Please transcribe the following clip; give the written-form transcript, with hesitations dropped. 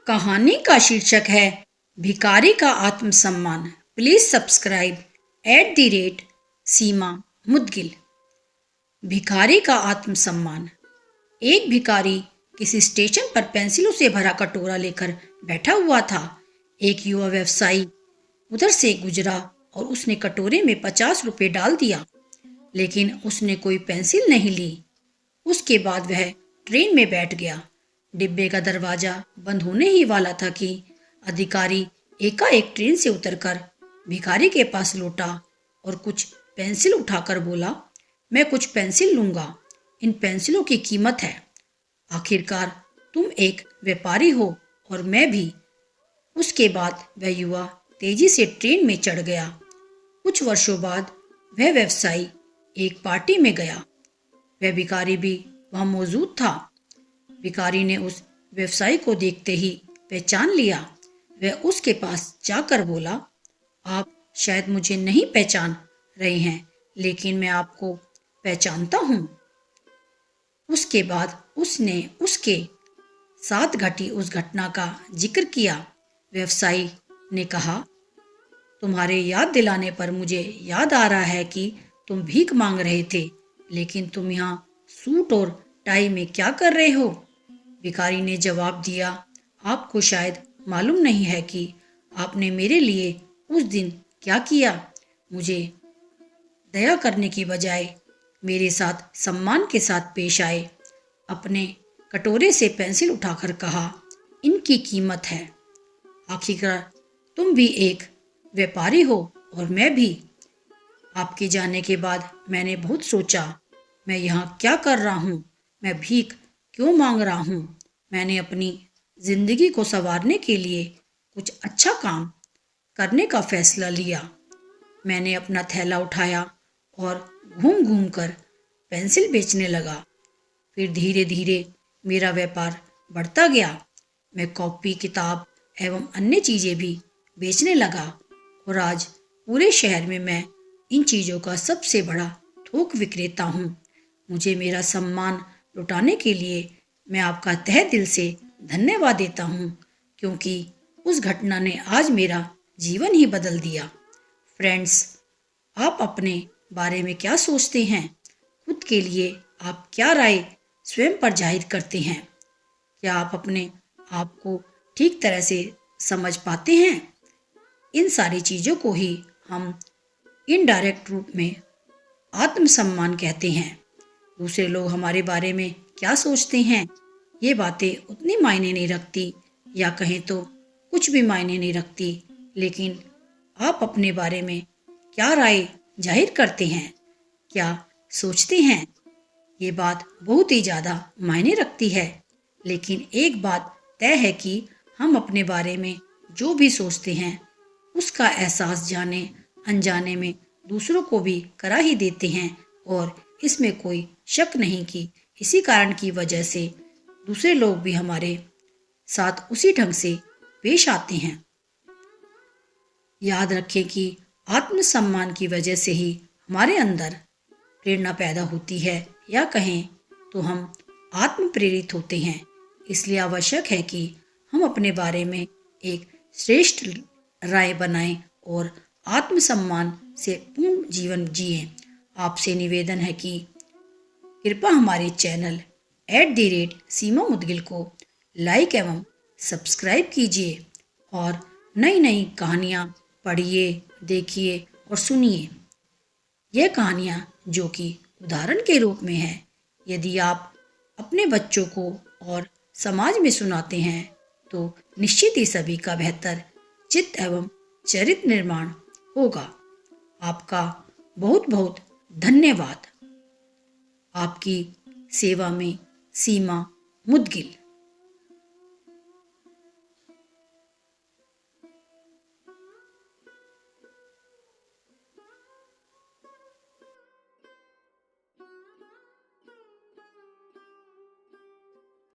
कहानी का शीर्षक है भिखारी का आत्मसम्मान। प्लीज सब्सक्राइब @सीमा मुदगिल। भिखारी का आत्मसम्मान। एक भिखारी किसी स्टेशन पर पेंसिलों से भरा कटोरा लेकर बैठा हुआ था। एक युवा व्यवसायी उधर से गुजरा और उसने कटोरे में 50 रुपए डाल दिया, लेकिन उसने कोई पेंसिल नहीं ली। उसके बाद वह ट्रेन में बैठ गया। डिब्बे का दरवाजा बंद होने ही वाला था कि अधिकारी एकाएक ट्रेन से उतरकर भिखारी के पास लौटा और कुछ पेंसिल उठाकर बोला, मैं कुछ पेंसिल लूंगा, इन पेंसिलों की कीमत है। आखिरकार तुम एक व्यापारी हो और मैं भी। उसके बाद वह युवा तेजी से ट्रेन में चढ़ गया। कुछ वर्षों बाद वह व्यवसायी एक पार्टी में गया। वह भिखारी भी वहां मौजूद था। भिखारी ने उस व्यवसायी को देखते ही पहचान लिया। वह उसके पास जाकर बोला, आप शायद मुझे नहीं पहचान रहे हैं, लेकिन मैं आपको पहचानता हूँ। उसके बाद उसने उसके साथ घटी उस घटना का जिक्र किया। व्यवसायी ने कहा, तुम्हारे याद दिलाने पर मुझे याद आ रहा है कि तुम भीख मांग रहे थे, लेकिन तुम यहाँ सूट और टाई में क्या कर रहे हो? भिखारी ने जवाब दिया, आपको शायद मालूम नहीं है कि आपने मेरे लिए उस दिन क्या किया। मुझे दया करने की बजाय मेरे साथ सम्मान के साथ पेश आए। अपने कटोरे से पेंसिल उठाकर कहा, इनकी कीमत है। आखिरकार तुम भी एक व्यापारी हो और मैं भी। आपके जाने के बाद मैंने बहुत सोचा, मैं यहाँ क्या कर रहा हूँ, मैं भीख क्यों मांग रहा हूँ। मैंने अपनी जिंदगी को संवारने के लिए कुछ अच्छा काम करने का फैसला लिया। मैंने अपना थैला उठाया और घूम घूम कर पेंसिल बेचने लगा। फिर धीरे धीरे मेरा व्यापार बढ़ता गया। मैं कॉपी, किताब एवं अन्य चीज़ें भी बेचने लगा और आज पूरे शहर में मैं इन चीज़ों का सबसे बड़ा थोक विक्रेता हूँ। मुझे मेरा सम्मान लौटाने के लिए मैं आपका तहे दिल से धन्यवाद देता हूँ, क्योंकि उस घटना ने आज मेरा जीवन ही बदल दिया। फ्रेंड्स, आप अपने बारे में क्या सोचते हैं? खुद के लिए आप क्या राय स्वयं पर जाहिर करते हैं? क्या आप अपने आप को ठीक तरह से समझ पाते हैं? इन सारी चीज़ों को ही हम इनडायरेक्ट रूप में आत्मसम्मान कहते हैं। दूसरे लोग हमारे बारे में क्या सोचते हैं, ये बातें उतनी मायने नहीं रखती, या कहें तो कुछ भी मायने नहीं रखती। लेकिन आप अपने बारे में क्या राय जाहिर करते हैं, क्या सोचते हैं, ये बात बहुत ही ज़्यादा मायने रखती है। लेकिन एक बात तय है कि हम अपने बारे में जो भी सोचते हैं उसका एहसास जाने अनजाने में दूसरों को भी करा ही देते हैं, और इसमें कोई शक नहीं कि इसी कारण की वजह से दूसरे लोग भी हमारे साथ उसी ढंग से पेश आते हैं। याद रखें कि आत्मसम्मान की वजह से ही हमारे अंदर प्रेरणा पैदा होती है, या कहें तो हम आत्म प्रेरित होते हैं। इसलिए आवश्यक है कि हम अपने बारे में एक श्रेष्ठ राय बनाएं और आत्मसम्मान से पूर्ण जीवन जिएं। आपसे निवेदन है कि कृपया हमारे चैनल @सीमा मुदगिल को लाइक एवं सब्सक्राइब कीजिए और नई नई कहानियाँ पढ़िए, देखिए और सुनिए। यह कहानियाँ जो कि उदाहरण के रूप में है, यदि आप अपने बच्चों को और समाज में सुनाते हैं तो निश्चित ही सभी का बेहतर चित्त एवं चरित्र निर्माण होगा। आपका बहुत बहुत धन्यवाद। आपकी सेवा में सीमा मुदगिल।